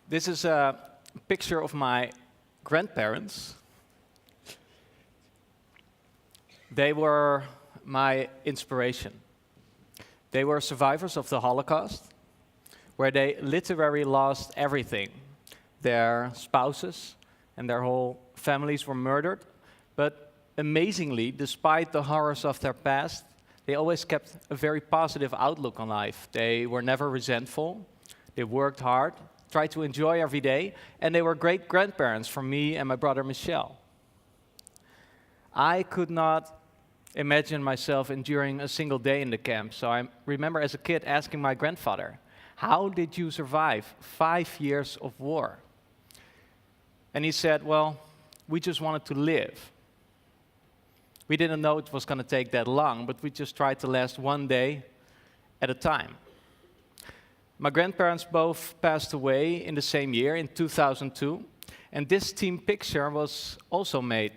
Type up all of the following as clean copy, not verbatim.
This is a picture of my grandparents. They were my inspiration. They were survivors of the Holocaust, where they literally lost everything. Their spouses and their whole families were murdered, but amazingly, despite the horrors of their past, they always kept a very positive outlook on life. They were never resentful, they worked hard, tried to enjoy every day, and they were great grandparents for me and my brother Michel. I could not imagine myself enduring a single day in the camp, so I remember as a kid asking my grandfather, "How did you survive 5 years of war?" And he said, "Well, we just wanted to live. We didn't know it was going to take that long, but we just tried to last one day at a time." My grandparents both passed away in the same year, in 2002, and this team picture was also made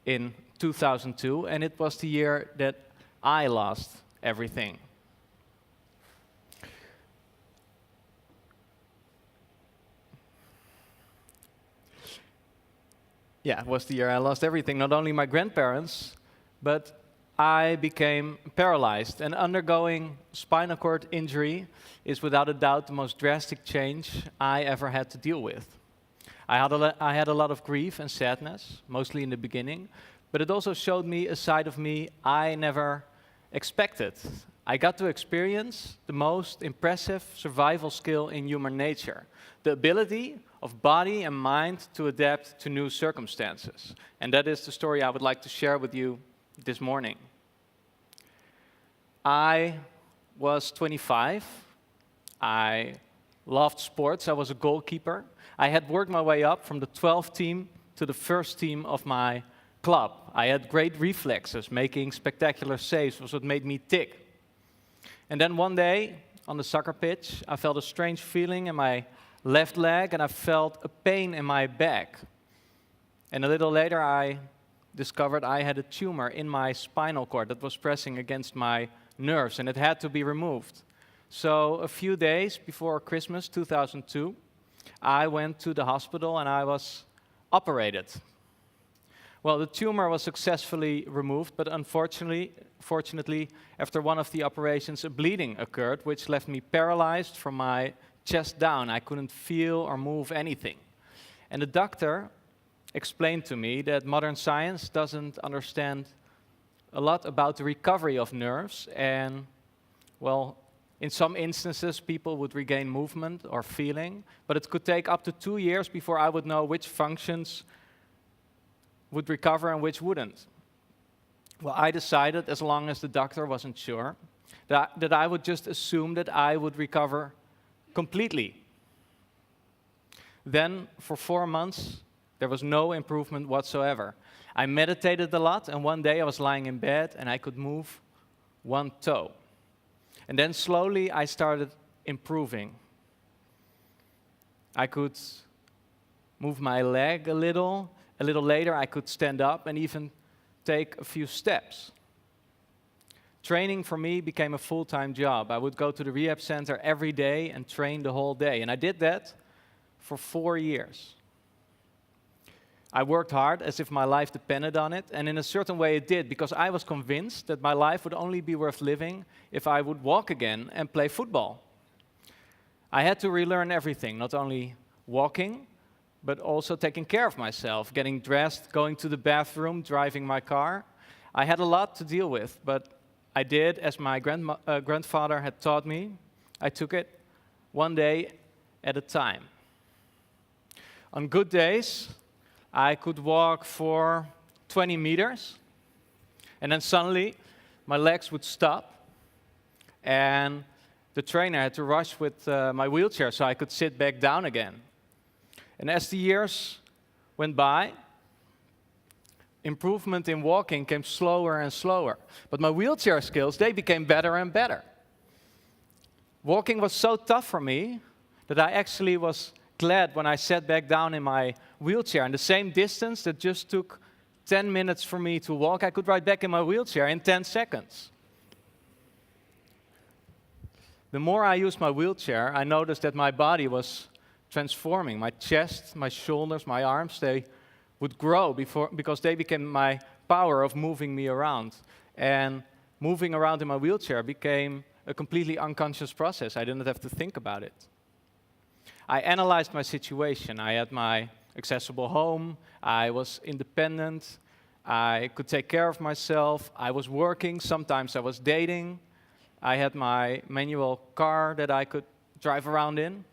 in 2002, and it was the year that I lost everything. Yeah, it was the year I lost everything, not only my grandparents, but I became paralyzed, and undergoing spinal cord injury is without a doubt the most drastic change I ever had to deal with. I had a lot of grief and sadness, mostly in the beginning, but it also showed me a side of me I never expected. I got to experience the most impressive survival skill in human nature, the ability of body and mind to adapt to new circumstances. And that is the story I would like to share with you this morning. I was 25. I loved sports. I was a goalkeeper. I had worked my way up from the 12th team to the first team of my club. I had great reflexes. Making spectacular saves was what made me tick. And then one day, on the soccer pitch, I felt a strange feeling in my left leg, and I felt a pain in my back. And a little later, I discovered I had a tumor in my spinal cord that was pressing against my nerves, and it had to be removed. So a few days before Christmas 2002, I went to the hospital and I was operated. Well, the tumor was successfully removed, but fortunately, after one of the operations, a bleeding occurred, which left me paralyzed from my chest down. I couldn't feel or move anything. And the doctor explained to me that modern science doesn't understand a lot about the recovery of nerves, and, well, in some instances, people would regain movement or feeling, but it could take up to 2 years before I would know which functions would recover and which wouldn't. Well, I decided, as long as the doctor wasn't sure, that I would just assume that I would recover completely. Then, for 4 months, there was no improvement whatsoever. I meditated a lot, and one day I was lying in bed and I could move one toe. And then slowly I started improving. I could move my leg a little. A little later I could stand up and even take a few steps. Training for me became a full-time job. I would go to the rehab center every day and train the whole day. And I did that for 4 years. I worked hard as if my life depended on it, and in a certain way it did, because I was convinced that my life would only be worth living if I would walk again and play football. I had to relearn everything, not only walking, but also taking care of myself, getting dressed, going to the bathroom, driving my car. I had a lot to deal with, but I did as my grandfather had taught me. I took it one day at a time. On good days, I could walk for 20 meters, and then suddenly my legs would stop, and the trainer had to rush with my wheelchair so I could sit back down again. And as the years went by, improvement in walking came slower and slower. But my wheelchair skills, they became better and better. Walking was so tough for me that I actually was glad when I sat back down in my wheelchair. And the same distance that just took 10 minutes for me to walk, I could ride back in my wheelchair in 10 seconds. the more I used my wheelchair, I noticed that my body was transforming. My chest, my shoulders, my arms, they would grow because they became my power of moving me around. And moving around in my wheelchair became a completely unconscious process. I didn't have to think about it. I analyzed my situation. I had my accessible home. I was independent. I could take care of myself. I was working. Sometimes I was dating. I had my manual car that I could drive around in.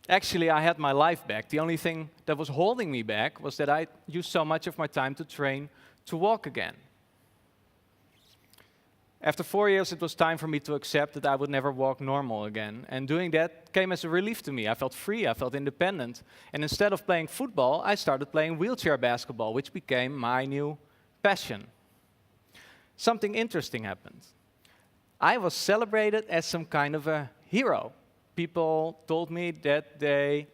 Actually, I had my life back. The only thing that was holding me back was that I used so much of my time to train to walk again. After 4 years, it was time for me to accept that I would never walk normal again. And doing that came as a relief to me. I felt free, I felt independent. And instead of playing football, I started playing wheelchair basketball, which became my new passion. Something interesting happened. I was celebrated as some kind of a hero. People told me that they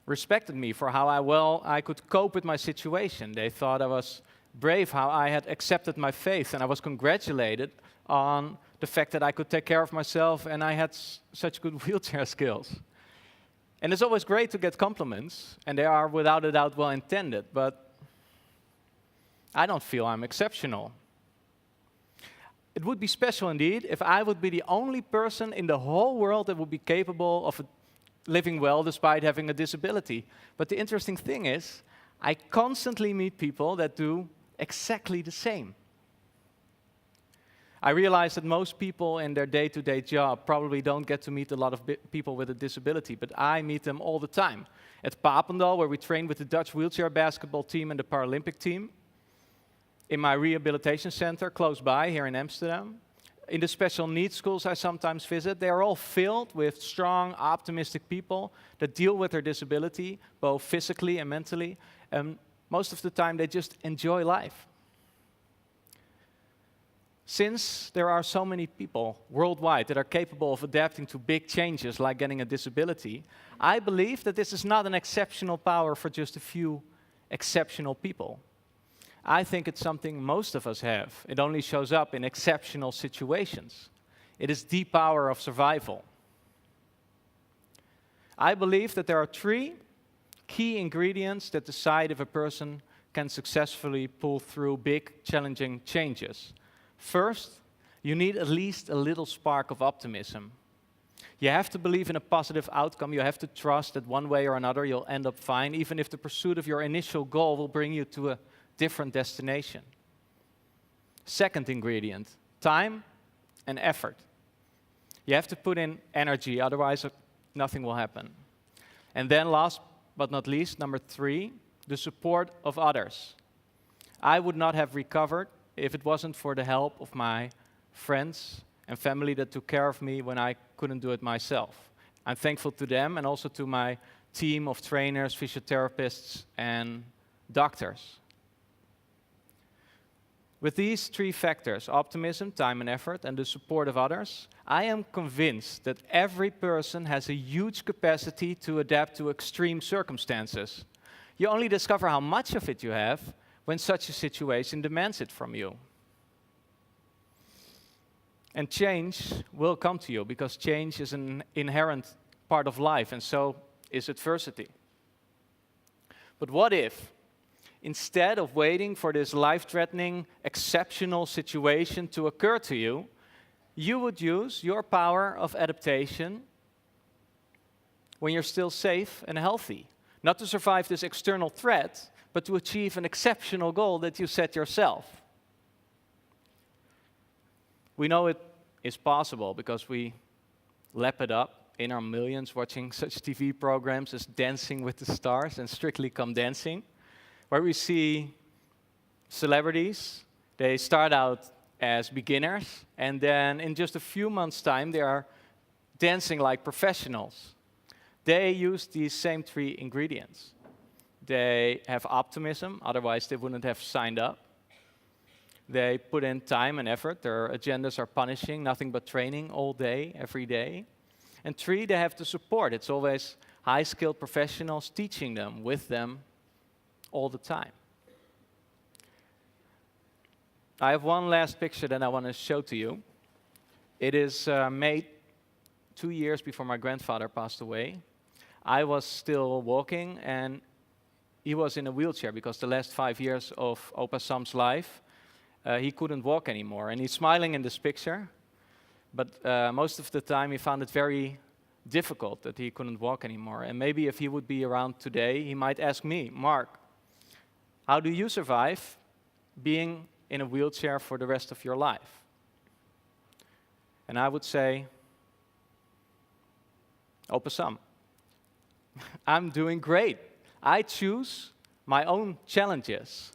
respected me for how well I could cope with my situation. They thought I was brave, how I had accepted my faith, and I was congratulated on the fact that I could take care of myself and I had such good wheelchair skills. And it's always great to get compliments, and they are without a doubt well intended, but I don't feel I'm exceptional. It would be special indeed if I would be the only person in the whole world that would be capable of living well despite having a disability. But the interesting thing is, I constantly meet people that do exactly the same. I realize that most people in their day-to-day job probably don't get to meet a lot of people with a disability, but I meet them all the time. At Papendal, where we train with the Dutch wheelchair basketball team and the Paralympic team. In my rehabilitation center close by here in Amsterdam. In the special needs schools I sometimes visit, they are all filled with strong, optimistic people that deal with their disability, both physically and mentally. And most of the time, they just enjoy life. Since there are so many people worldwide that are capable of adapting to big changes like getting a disability, I believe that this is not an exceptional power for just a few exceptional people. I think it's something most of us have. It only shows up in exceptional situations. It is the power of survival. I believe that there are 3 key ingredients that decide if a person can successfully pull through big, challenging changes. First, you need at least a little spark of optimism. You have to believe in a positive outcome. You have to trust that one way or another you'll end up fine, even if the pursuit of your initial goal will bring you to a different destination. Second ingredient, time and effort. You have to put in energy, otherwise nothing will happen. And then last but not least, number 3, the support of others. I would not have recovered if it wasn't for the help of my friends and family that took care of me when I couldn't do it myself. I'm thankful to them and also to my team of trainers, physiotherapists, and doctors. With these 3 factors, optimism, time and effort, and the support of others, I am convinced that every person has a huge capacity to adapt to extreme circumstances. You only discover how much of it you have when such a situation demands it from you. And change will come to you, because change is an inherent part of life, and so is adversity. But what if, instead of waiting for this life-threatening, exceptional situation to occur to you, you would use your power of adaptation when you're still safe and healthy? Not to survive this external threat, but to achieve an exceptional goal that you set yourself. We know it is possible because we lap it up in our millions watching such TV programs as Dancing with the Stars and Strictly Come Dancing, where we see celebrities. They start out as beginners, and then in just a few months' time, they are dancing like professionals. They use these same 3 ingredients. They have optimism, otherwise they wouldn't have signed up. They put in time and effort. Their agendas are punishing, nothing but training all day, every day. And 3, they have the support. It's always high-skilled professionals teaching them, with them, all the time. I have one last picture that I want to show to you. It is made 2 years before my grandfather passed away. I was still walking, and he was in a wheelchair because the last 5 years of Opa Sam's life, he couldn't walk anymore. And he's smiling in this picture, but most of the time he found it very difficult that he couldn't walk anymore. And maybe if he would be around today, he might ask me, Mark, how do you survive being in a wheelchair for the rest of your life? And I would say, Opa Sam, I'm doing great. I choose my own challenges.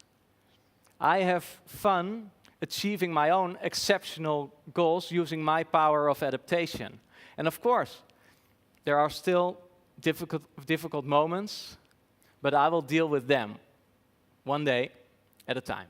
I have fun achieving my own exceptional goals using my power of adaptation. And of course, there are still difficult moments, but I will deal with them one day at a time.